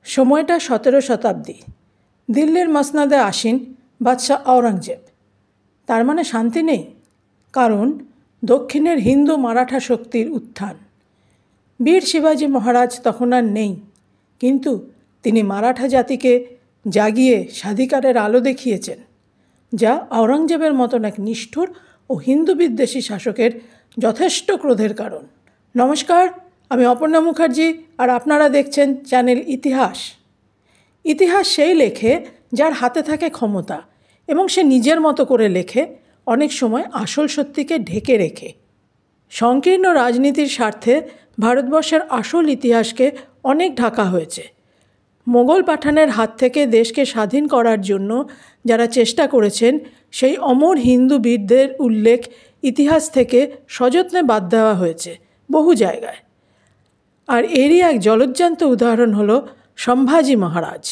সময়টা 17 শতাব্দী। দিল্লির মসনদে আসীন বাদশাহ আওরঙ্গজেব। তার মানে শান্তি নেই, কারণ দক্ষিণের হিন্দু মারাঠা শক্তির উত্থান। বীর শিবাজী মহারাজ তখন আর নেই, কিন্তু তিনি মারাঠা জাতিকে জাগিয়ে স্বাধিকারের আলো দেখিয়েছেন, যা আওরঙ্গজেবের মতন এক নিষ্ঠুর ও হিন্দু বিদ্বেষী শাসকের যথেষ্ট ক্রোধের কারণ। নমস্কার, আমি অপর্ণা মুখার্জি, আর আপনারা দেখছেন চ্যানেল ইতিহাস। ইতিহাস সেই লেখে যার হাতে থাকে ক্ষমতা, এবং সে নিজের মতো করে লেখে, অনেক সময় আসল সত্যিকে ঢেকে রেখে। সংকীর্ণ রাজনীতির স্বার্থে ভারতবর্ষের আসল ইতিহাসকে অনেক ঢাকা হয়েছে। মোগল পাঠানের হাত থেকে দেশকে স্বাধীন করার জন্য যারা চেষ্টা করেছেন, সেই অমর হিন্দু বীরদের উল্লেখ ইতিহাস থেকে সযত্নে বাদ দেওয়া হয়েছে বহু জায়গায়। আর এরই এক জলজ্জান্ত উদাহরণ হলো সম্ভাজি মহারাজ।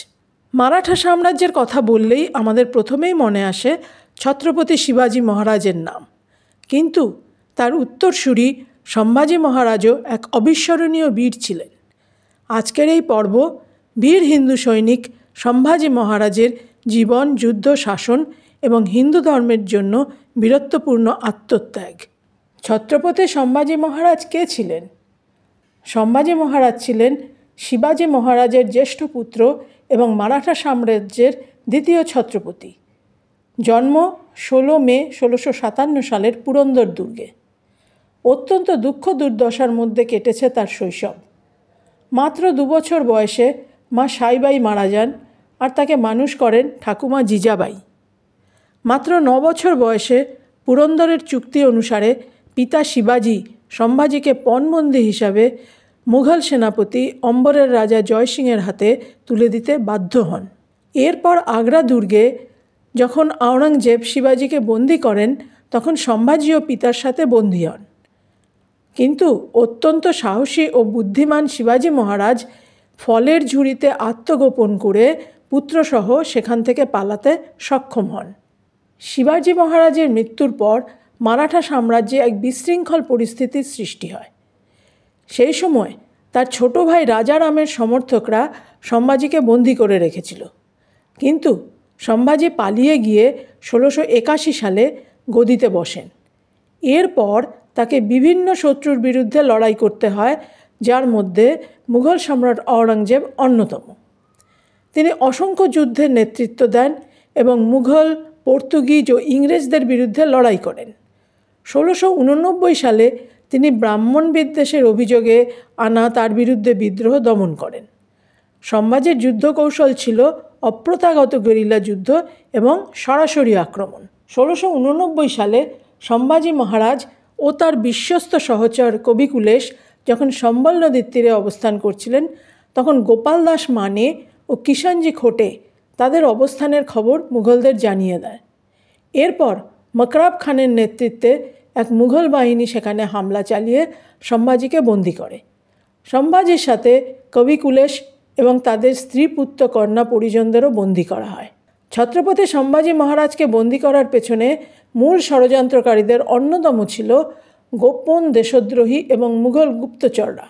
মারাঠা সাম্রাজ্যের কথা বললেই আমাদের প্রথমেই মনে আসে ছত্রপতি শিবাজী মহারাজের নাম, কিন্তু তার উত্তরসূরি সম্ভাজি মহারাজও এক অবিস্মরণীয় বীর ছিলেন। আজকের এই পর্ব বীর হিন্দু সৈনিক সম্ভাজি মহারাজের জীবন, যুদ্ধ, শাসন এবং হিন্দু ধর্মের জন্য বীরত্বপূর্ণ আত্মত্যাগ। ছত্রপতি সম্ভাজি মহারাজ কে ছিলেন? সম্ভাজি মহারাজ ছিলেন শিবাজী মহারাজের জ্যেষ্ঠ পুত্র এবং মারাঠা সাম্রাজ্যের দ্বিতীয় ছত্রপতি। জন্ম 16 মে 1657 সালের পুরন্দর দুর্গে। অত্যন্ত দুঃখ দুর্দশার মধ্যে কেটেছে তার শৈশব। মাত্র 2 বছর বয়সে মা সাইবাই মারা যান, আর তাকে মানুষ করেন ঠাকুমা জিজাবাই। মাত্র 9 বছর বয়সে পুরন্দরের চুক্তি অনুসারে পিতা শিবাজী সম্ভাজিকে পণবন্দী হিসাবে মুঘল সেনাপতি অম্বরের রাজা জয় সিংয়ের হাতে তুলে দিতে বাধ্য হন। এরপর আগ্রা দুর্গে যখন আওরঙ্গজেব শিবাজীকে বন্দী করেন, তখন সম্ভাজিও পিতার সাথে বন্দী হন। কিন্তু অত্যন্ত সাহসী ও বুদ্ধিমান শিবাজী মহারাজ ফলের ঝুড়িতে আত্মগোপন করে পুত্রসহ সেখান থেকে পালাতে সক্ষম হন। শিবাজী মহারাজের মৃত্যুর পর মারাঠা সাম্রাজ্যে এক বিশৃঙ্খল পরিস্থিতির সৃষ্টি হয়। সেই সময় তার ছোট ভাই রাজারামের সমর্থকরা সম্ভাজিকে বন্দী করে রেখেছিল, কিন্তু সম্ভাজি পালিয়ে গিয়ে 1681 সালে গদিতে বসেন। এরপর তাকে বিভিন্ন শত্রুর বিরুদ্ধে লড়াই করতে হয়, যার মধ্যে মুঘল সম্রাট আওরঙ্গজেব অন্যতম। তিনি অসংখ্য যুদ্ধের নেতৃত্ব দেন এবং মুঘল, পর্তুগিজ ও ইংরেজদের বিরুদ্ধে লড়াই করেন। 1689 সালে তিনি ব্রাহ্মণ বিদ্বেষের অভিযোগে আনা তার বিরুদ্ধে বিদ্রোহ দমন করেন। সম্ভাজির যুদ্ধ কৌশল ছিল অপ্রথাগত গেরিলা যুদ্ধ এবং সরাসরি আক্রমণ। 1689 সালে সম্ভাজি মহারাজ ও তার বিশ্বস্ত সহচর কবি কুলেশ যখন সম্বল নদীর তীরে অবস্থান করছিলেন, তখন গোপাল দাস মানে ও কিষাণজি খোটে তাদের অবস্থানের খবর মুঘলদের জানিয়ে দেয়। এরপর মকরাব খানের নেতৃত্বে এক মুঘল বাহিনী সেখানে হামলা চালিয়ে সম্ভাজিকে বন্দী করে। সম্ভাজির সাথে কবি কুলেশ এবং তাদের স্ত্রী, পুত্র, কন্যা পরিজনদেরও বন্দী করা হয়। ছত্রপতি সম্ভাজি মহারাজকে বন্দী করার পেছনে মূল ষড়যন্ত্রকারীদের অন্যতম ছিল গোপন দেশদ্রোহী এবং মুঘল গুপ্তচররা।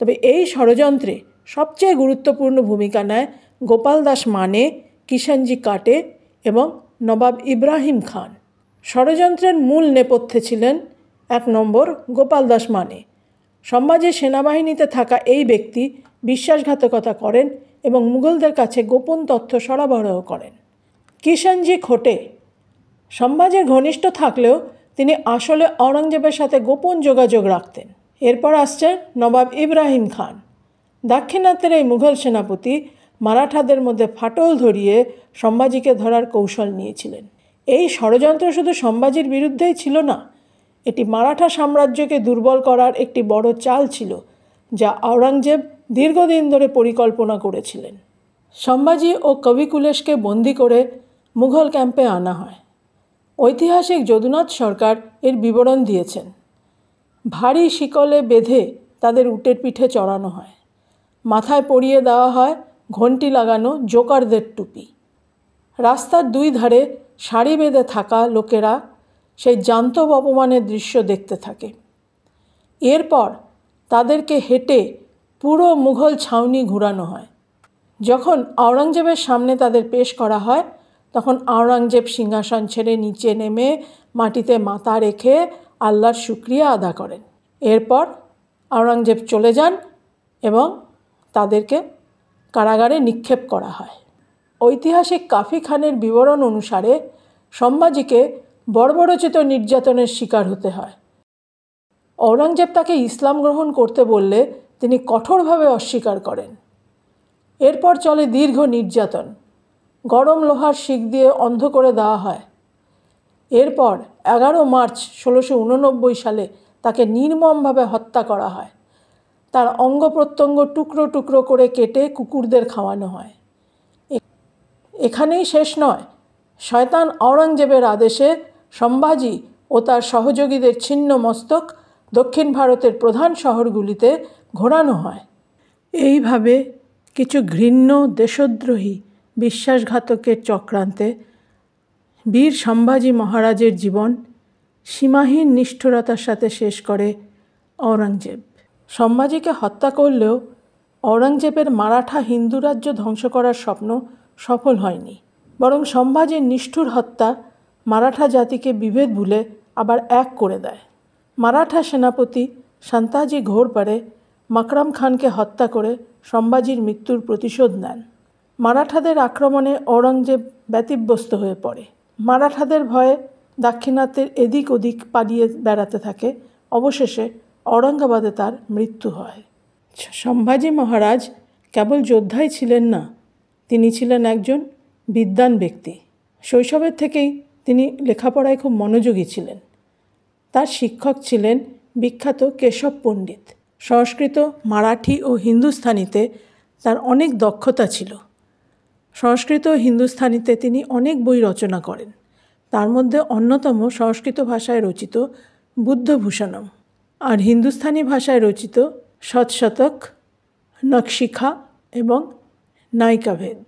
তবে এই ষড়যন্ত্রে সবচেয়ে গুরুত্বপূর্ণ ভূমিকা নেয় গোপাল দাস মানে, কিষাণজি কাটে এবং নবাব ইব্রাহিম খান। ষড়যন্ত্রের মূল নেপথ্যে ছিলেন 1 নম্বর গোপাল দাস মানে। সম্ভাজির সেনাবাহিনীতে থাকা এই ব্যক্তি বিশ্বাসঘাতকতা করেন এবং মুঘলদের কাছে গোপন তথ্য সরবরাহ করেন। কিষাণজি খোটে সম্ভাজির ঘনিষ্ঠ থাকলেও তিনি আসলে আওরঙ্গজেবের সাথে গোপন যোগাযোগ রাখতেন। এরপর আসছে নবাব ইব্রাহিম খান। দাক্ষিণাত্যের এই মুঘল সেনাপতি মারাঠাদের মধ্যে ফাটল ধরিয়ে সম্ভাজিকে ধরার কৌশল নিয়েছিলেন। এই ষড়যন্ত্র শুধু সম্ভাজির বিরুদ্ধেই ছিল না, এটি মারাঠা সাম্রাজ্যকে দুর্বল করার একটি বড় চাল ছিল, যা আওরঙ্গজেব দীর্ঘদিন ধরে পরিকল্পনা করেছিলেন। সম্ভাজি ও কবি কুলেশকে বন্দী করে মুঘল ক্যাম্পে আনা হয়। ঐতিহাসিক যদুনাথ সরকার এর বিবরণ দিয়েছেন। ভারী শিকলে বেঁধে তাদের উটের পিঠে চড়ানো হয়। মাথায় পরিয়ে দেওয়া হয় ঘণ্টি লাগানো জোকারদের টুপি। রাস্তার 2 ধারে সারি বেঁধে থাকা লোকেরা সেই জান্তব অপমানের দৃশ্য দেখতে থাকে। এরপর তাদেরকে হেঁটে পুরো মুঘল ছাউনি ঘোরানো হয়। যখন আওরঙ্গজেবের সামনে তাদের পেশ করা হয় তখন আওরঙ্গজেব সিংহাসন ছেড়ে নিচে নেমে মাটিতে মাথা রেখে আল্লাহর শুকরিয়া আদা করেন। এরপর আওরঙ্গজেব চলে যান এবং তাদেরকে কারাগারে নিক্ষেপ করা হয়। ঐতিহাসিক কাফি খানের বিবরণ অনুসারে সম্ভাজিকে বর্বরোচিত নির্যাতনের শিকার হতে হয়। আওরঙ্গজেব তাকে ইসলাম গ্রহণ করতে বললে তিনি কঠোরভাবে অস্বীকার করেন। এরপর চলে দীর্ঘ নির্যাতন। গরম লোহার শিক দিয়ে অন্ধ করে দেওয়া হয়। এরপর 11 মার্চ 1689 সালে তাকে নির্মমভাবে হত্যা করা হয়। তার অঙ্গ প্রত্যঙ্গ টুকরো টুকরো করে কেটে কুকুরদের খাওয়ানো হয়। এখানেই শেষ নয়, শয়তান আওরঙ্গজেবের আদেশে সম্ভাজি ও তার সহযোগীদের ছিন্ন মস্তক দক্ষিণ ভারতের প্রধান শহরগুলিতে ঘোরানো হয়। এইভাবে কিছু ঘৃণ্য দেশদ্রোহী বিশ্বাসঘাতকের চক্রান্তে বীর সম্ভাজি মহারাজের জীবন সীমাহীন নিষ্ঠুরতার সাথে শেষ করে আওরঙ্গজেব। সম্ভাজিকে হত্যা করলেও আওরঙ্গজেবের মারাঠা হিন্দু রাজ্য ধ্বংস করার স্বপ্ন সফল হয়নি, বরং সম্ভাজির নিষ্ঠুর হত্যা মারাঠা জাতিকে বিভেদ ভুলে আবার এক করে দেয়। মারাঠা সেনাপতি শান্তাজি ঘোরপাড়ে মাকরাম খানকে হত্যা করে সম্ভাজির মৃত্যুর প্রতিশোধ নেন। মারাঠাদের আক্রমণে আওরঙ্গজেব ব্যতিব্যস্ত হয়ে পড়ে। মারাঠাদের ভয়ে দাক্ষিণাত্যের এদিক ওদিক পালিয়ে বেড়াতে থাকে। অবশেষে ঔরঙ্গাবাদে তার মৃত্যু হয়। সম্ভাজি মহারাজ কেবল যোদ্ধাই ছিলেন না, তিনি ছিলেন একজন বিদ্বান ব্যক্তি। শৈশবের থেকেই তিনি লেখাপড়ায় খুব মনোযোগী ছিলেন। তার শিক্ষক ছিলেন বিখ্যাত কেশব পণ্ডিত। সংস্কৃত, মারাঠি ও হিন্দুস্থানিতে তার অনেক দক্ষতা ছিল। সংস্কৃত ও হিন্দুস্থানিতে তিনি অনেক বই রচনা করেন। তার মধ্যে অন্যতম সংস্কৃত ভাষায় রচিত বুদ্ধভূষণম আর হিন্দুস্থানি ভাষায় রচিত শতশতক, নকশিখা এবং নায়িকাভেদ।